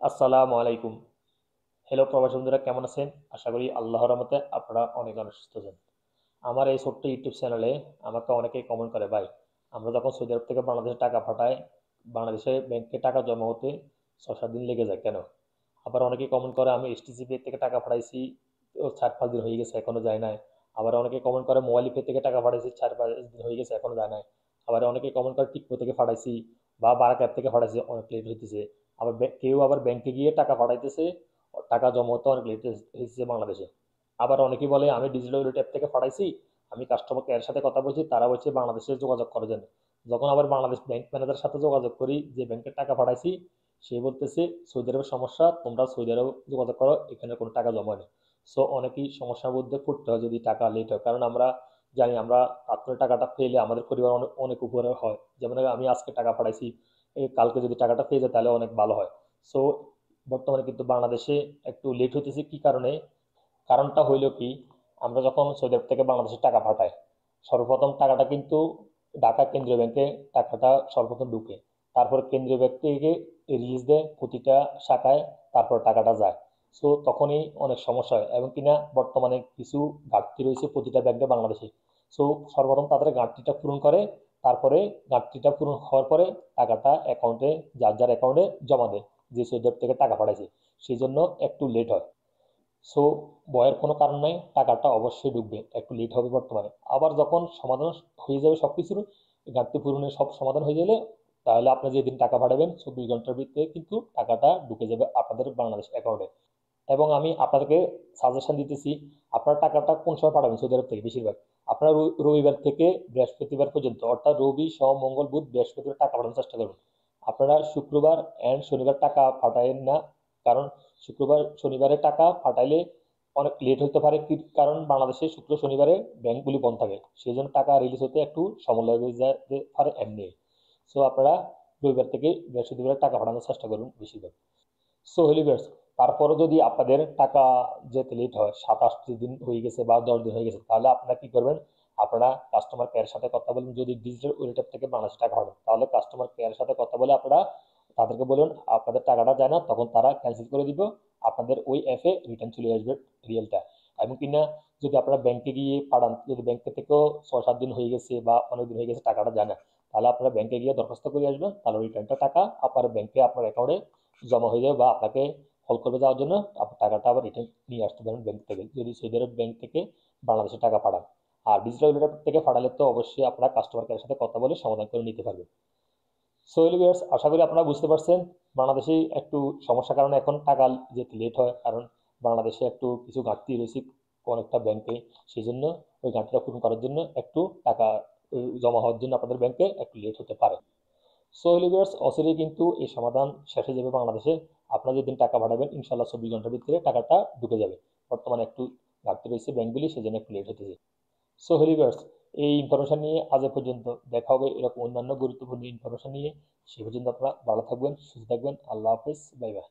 আসসালামু আলাইকুম। হ্যালো প্রবাসী বন্ধুরা, কেমন আছেন? আশা করি আল্লাহর রহমতে আপনারা অনেক অনেক সুস্থ আছেন। আমার এই ছোট্ট ইউটিউব চ্যানেলে আমাকে অনেকেই কমেন্ট করে, ভাই আমরা যখন সৌদি আরব থেকে বাংলাদেশে টাকা পাঠাই, বাংলাদেশে ব্যাংকে টাকা জমা হতে ৬-৭ দিন লেগে যায় কেন? আবার অনেকেই কমেন্ট করে, আমি এসটিসি পে থেকে টাকা পাঠাইছি, ও ৪-৫ দিন হয়ে গেছে এখনো যায় নাই। আবার অনেকে কমেন্ট করে, মোবাইল পে থেকে টাকা পাঠাইছি ৪-৫ দিন হয়ে গেছে এখনো যায় নাই। আবার অনেকে কমেন্ট করে, টিকমো থেকে পাঠাইছি বা বারাক অ্যাপ থেকে পাঠাইছি, অনেক লেট হইতেছে। আবার কেউ আবার ব্যাংকে গিয়ে টাকা পাঠাইতেছে, টাকা জমা হতে অনেক লেট হয়েছে বাংলাদেশে। আবার অনেকেই বলে, আমি ডিজিটাল ওয়ালেট অ্যাপ থেকে পাঠাইছি, আমি কাস্টমার কেয়ারের সাথে কথা বলছি, তারা বলছে বাংলাদেশে যোগাযোগ করার জন্য। যখন আবার বাংলাদেশ ব্যাংক ম্যানেজারের সাথে যোগাযোগ করি, যে ব্যাংকের টাকা পাঠাইছি, সে বলতেছে সৌদি আরবের সমস্যা, তোমরা সৌদি আরব যোগাযোগ করো, এখানে কোনো টাকা জমা নেই। সো অনেকেই সমস্যার মধ্যে পড়তে হয় যদি টাকা লেট হয়, কারণ আমরা জানি আমরা আপনার টাকাটা পেলে আমাদের পরিবার অনেক অনেক উপরে হয়। যেমন আমি আজকে টাকা পাঠাইছি, এই কালকে যদি টাকাটা পেয়ে যায় তাহলে অনেক ভালো হয়। সো বর্তমানে কিন্তু বাংলাদেশে একটু লেট হইতেছে, কি কারণে? কারণটা হইল কি, আমরা যখন সৌদি আরব থেকে বাংলাদেশে টাকা পাঠাই, সর্বপ্রথম টাকাটা কিন্তু ঢাকা কেন্দ্রীয় ব্যাংকে টাকাটা সর্বপ্রথম ঢুকে। তারপর কেন্দ্রীয় ব্যাংক থেকে রিলিজ দেয় প্রতিটা শাখায়, তারপর টাকাটা যায়। সো তখনই অনেক সমস্যা হয়, এবং কিনা বর্তমানে কিছু ঘাটতি রয়েছে প্রতিটা ব্যাংকে বাংলাদেশে। সো সর্বপ্রথম তাদের ঘাটতিটা পূরণ করে, তারপরে ঘাটতিটা পূরণ হওয়ার পরে টাকাটা অ্যাকাউন্টে, যার যার অ্যাকাউন্টে জমা দেয়, যে সৌদি আরব থেকে টাকা পাঠাইছে। সেই জন্য একটু লেট হয়। সো ভয়ের কোনো কারণ নাই, টাকাটা অবশ্যই ঢুকবে, একটু লেট হবে বর্তমানে। আবার যখন সমাধান হয়ে যাবে সব কিছুর, ঘাটতি পূরণের সব সমাধান হয়ে গেলে, তাহলে আপনি যেদিন টাকা পাঠাবেন ২৪ ঘন্টার ভিতরে কিন্তু টাকাটা ঢুকে যাবে আপনাদের বাংলাদেশ অ্যাকাউন্টে। এবং আমি আপনাদেরকে সাজেশন দিতেছি, আপনার টাকাটা কোন সময় পাঠাবেন সৌদি আরব থেকে? বেশিরভাগ আপনারা রবিবার থেকে বৃহস্পতিবার পর্যন্ত, অর্থাৎ রবি সোম মঙ্গল বুধ বৃহস্পতিবার টাকা পাঠানোর চেষ্টা করুন। আপনারা শুক্রবার অ্যান্ড শনিবার টাকা পাঠায়েন না, কারণ শুক্রবার শনিবারে টাকা পাঠাইলে অনেক লেট হতে পারে। কারণ বাংলাদেশে শুক্র শনিবারে ব্যাংকগুলি বন্ধ থাকে, সেই জন্য টাকা রিলিজ হতে একটু সময় লেগে যেতে পারে এমনি। সো আপনারা রবিবার থেকে বৃহস্পতিবার টাকা পাঠানোর চেষ্টা করুন বেশিরভাগ। সো হলিভার্স, তারপরে যদি আপনাদের টাকা যেতে লেট হয়, 7-8 দিন হয়ে গেছে বা 10 দিন হয়ে গেছে, তাহলে আপনারা কি করবেন? আপনারা কাস্টমার কেয়ারের সাথে কথা বলুন। যদি ডিজিটাল ওয়ালেট থেকে বাংলাদেশে টাকা পাঠান, তাহলে কাস্টমার কেয়ারের সাথে কথা বলে আপনারা তাদেরকে বলুন আপনাদের টাকাটা যায় না, তখন তারা ক্যান্সেল করে দিব, আপনাদের ওই অ্যাপে রিটার্ন চলে আসবে রিয়েলটা। এবং কিনা যদি আপনারা ব্যাংকে গিয়ে পাঠান, যদি ব্যাংকে থেকেও 6-7 দিন হয়ে গেছে বা অনেক দিন হয়ে গেছে টাকাটা যায় না, তাহলে আপনারা ব্যাংকে গিয়ে দরখাস্ত করে আসবেন, তাহলে রিটার্নটা টাকা আপনার ব্যাংকে আপনার অ্যাকাউন্টে জমা হয়ে যাবে, বা আপনাকে কল করবে যাওয়ার জন্য, আপনার টাকাটা আবার রিটার্ন নিয়ে আসতে পারেন ব্যাংক থেকে, যদি সৌদি আরব ব্যাংক থেকে বাংলাদেশে টাকা পাঠান। আর ডিজিটাল ওয়ালেট থেকে পাঠালে তো অবশ্যই আপনারা কাস্টমার কেয়ারের সাথে কথা বলে সমাধান করে নিতে পারবেন। সো ভিউয়ার্স, আশা করি আপনারা বুঝতে পারছেন। বাংলাদেশে একটু সমস্যার কারণে এখন টাকা যেতে লেট হয়, কারণ বাংলাদেশে একটু কিছু ঘাটতি রয়েছে অনেকটা ব্যাংকে। সেই জন্য ওই ঘাটতিটা পূরণ করার জন্য একটু টাকা জমা হওয়ার জন্য আপনাদের ব্যাংকে একটু লেট হতে পারে। সো ভিউয়ার্স, অচিরেই কিন্তু এই সমাধান শেষ হয়ে যাবে বাংলাদেশে। আপনারা যেদিন টাকা পাঠাবেন ইনশাল্লাহ 24 ঘন্টার ভিতরে টাকাটা ঢুকে যাবে। বর্তমানে একটু ঘাটতি রয়েছে ব্যাংকগুলি, সেই জন্য একটু লেট হতেছে। সো ভিউয়ার্স, এই ইনফরমেশন নিয়ে আজ এ পর্যন্ত। দেখা হবে এরকম অন্যান্য গুরুত্বপূর্ণ ইনফরমেশন নিয়ে। সে পর্যন্ত আপনারা ভালো থাকবেন, সুস্থ থাকবেন। আল্লাহ হাফেজ, বাই বাই।